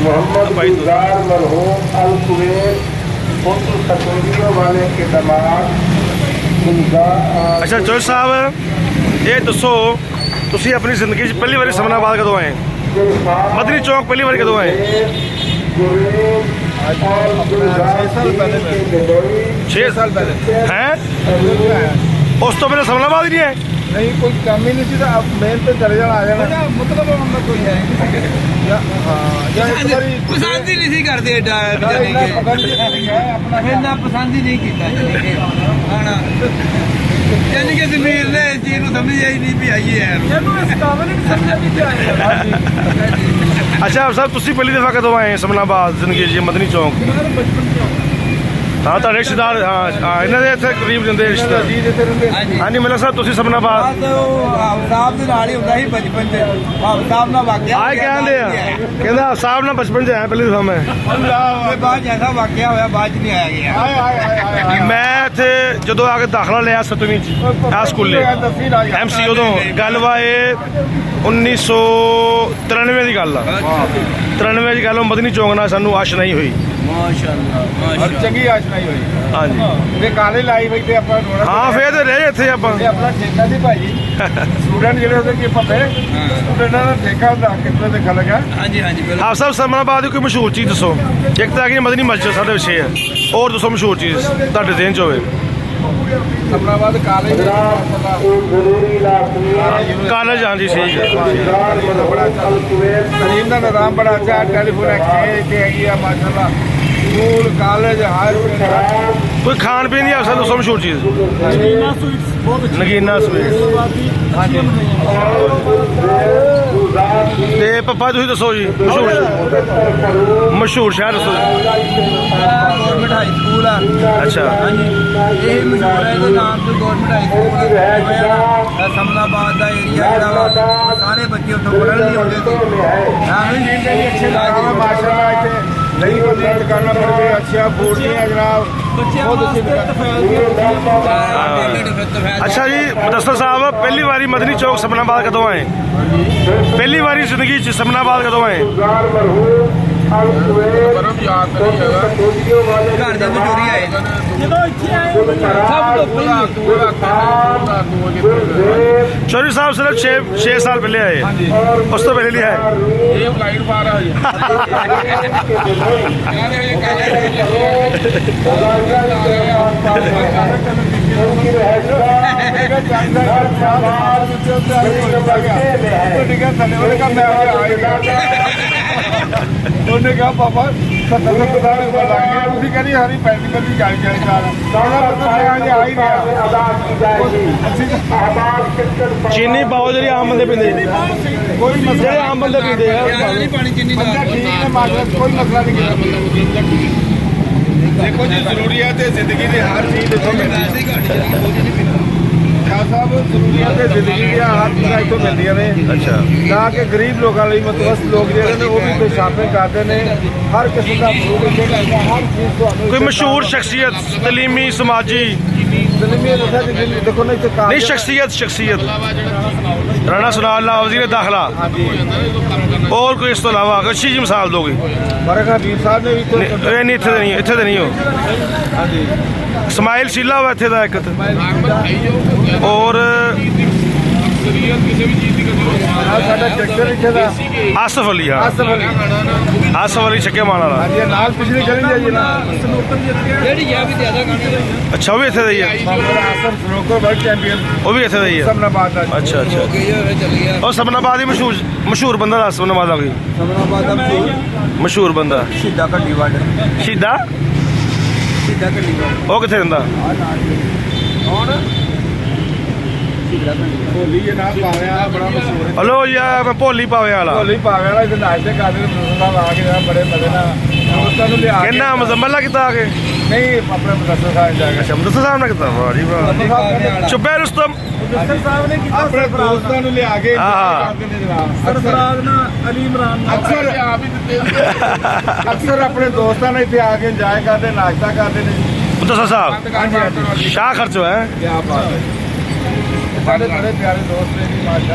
मोहम्मद गुलजार मरहूम अल कुवैत पुत्र सतूरियों वाले के दमाद अच्छा चौधरी साहब ये दसो तुसी अपनी जिंदगी पहली बार समनाबाद कदों आए मदनी चौक पहली बार कदों आए 6 साल पहले हैं उस तो पहले समनाबाद ही नहीं है नहीं कोई काम ही नहीं थी अब मेन पे चले जाना आ जाना मतलब हमने कोई है पसंद ही नहीं करते अपना पसंद ही नहीं किया यानी कि जमीर ने इस चीज को समझ आई नहीं भी आई है अच्छा साहब तुसी पहली दफा कदों आए समनाबाद जिंदगी जी मदनी चौक हाँ तो रिश्तेदार हाँ इन्होंने इतने करीब रहते रिश्तेदार हाँ जी मतलब साहब तुसी समनाबाद आए कहते कहते साहब ना बचपन च आया पहली दफा मैं मैं इतने जो आके दाखला लिया 7वीं स्कूले MC उदों गल वा 1993 की गल 93 की गल मदनी चौक नाल सानू आशनाई हुई और चंगी आशनाई हुई हाँ जी ते काले लाई हुई ते अपन हाँ फिर तो रहे इतने आप अपना ठेका सी भाई स्टूडेंट ਜਿਹੜੇ ਉਹਦੇ ਕੀ ਪੱਪੇ ਸਟੂਡੈਂਟਾਂ ਦਾ ਠੇਕਾ ਹੁੰਦਾ ਕਿੰਨੇ ਤੇ ਖਲ ਗਿਆ ਹਾਂਜੀ ਹਾਂਜੀ आप सब समनाबाद की कोई मशहूर चीज़ दसो एक तो है मदनी मस्जिद साढ़े पिछे है और दसो मशहूर चीज़ ਤੁਹਾਡੇ ਦੇਨ ਚ ਹੋਵੇ समनाबाद कॉलेज कॉलेज हाँ जी ठीक है तलीम का निज़ाम बड़ा अच्छा है टेलीफोन एक्सचेंज हैगी है माशाल्लाह स्कूल कॉलेज हायर कोई खान पीन की अफसर दसो मशहूर चीज़ नगीना स्वीट्स ते पप्पा तुम दसो जी मशहूर शहर दसो गवर्नमेंट हाई स्कूल है अच्छा हाँ जी यही मशहूर है इसके नाम से गवर्नमेंट हाई स्कूल समनाबाद का एरिया सारे बच्चे उत्थों पढ़न नहीं आते थे अच्छे लगे माशाल्लाह इतने नहीं बंदी दुकाना पर भी अच्छा फूड नहीं है जनाब बहुत अच्छी अच्छा जी मुदस्सर साहब पहली बारी मदनी चौक समनाबाद कदों आए पहली बारी जिंदगी च समनाबाद कदों आए घर जब चोरी आए चौधरी साहब सिर्फ 6 साल पहले आए उस तो पहले नहीं आए उन्होंने कहा पापा 70 कहनी हरी 35 40 साल चीनी पाओ जी आम बंदे पींदे कोई मसला आम बंदे पींदे पानी चीनी बंदा ठीक है माशा कोई मसला नहीं देखो जी जरूरियात जिंदगी की हर चीज देखो साहब जरूरियात जिंदगी दी हर चीज़ इतों मिलदियां ने अच्छा ना कि गरीब लोगों लिए मतवस्त लोग जिहड़े ने वो भी कोई शॉपिंग करते हैं हर किस्म का फ्रूट हर चीज़ कोई मशहूर शख्सियत तलीमी समाजी देखो ना इतने नहीं शख्सियत राणा सनाउल्लाह वज़ीर दाखिला और कोई इस तो अलावा अच्छी जी मिसाल दोगे बरक हबीब साहब ने भी नहीं इत्थे तो नहीं हो हाँ जी इस्माइल शीला वा इत्थे दा इक और आसफ अली हाँ आसफ अली छक्के मारने वाला नाल पिछली चली जाइए ना अच्छा वो भी इत्थे दा ही है वर्ल्ड चैंपियन वो भी इत्थे दा ही है समनाबाद का अच्छा अच्छा और समनाबाद ही मशहूर बंदा दस समनाबाद का कोई समनाबाद का मशहूर बंदा शहीदा घट्टी वार्ड शहीदा शहीदा घट्टी वो कित्थे रहिंदा होली ये नाम पावे वाला बड़ा मशहूर है हेलो यार मैं भोली पावे वाला होली पावे वाला इधर नाचते गाते मुसलमान आ के बड़े मजे ना दोस्तां नु लिया किन्ना मजम्मला किता आके नहीं अपने मुदस्सर साहब जाके अच्छा मुदस्सर साहब ने किता वाह जी वाह चुप्पे रुस्तम मुदस्सर साहब ने किता अपने दोस्तां नु लिया के सरफराज ना अली इमरान अक्सर अपने दोस्तां ने इत्थे आके एंजॉय करते नाश्ता करते ने मुदस्सर साहब शाह खर्चो है क्या बात है बड़े प्यारे दोस्त ने माशा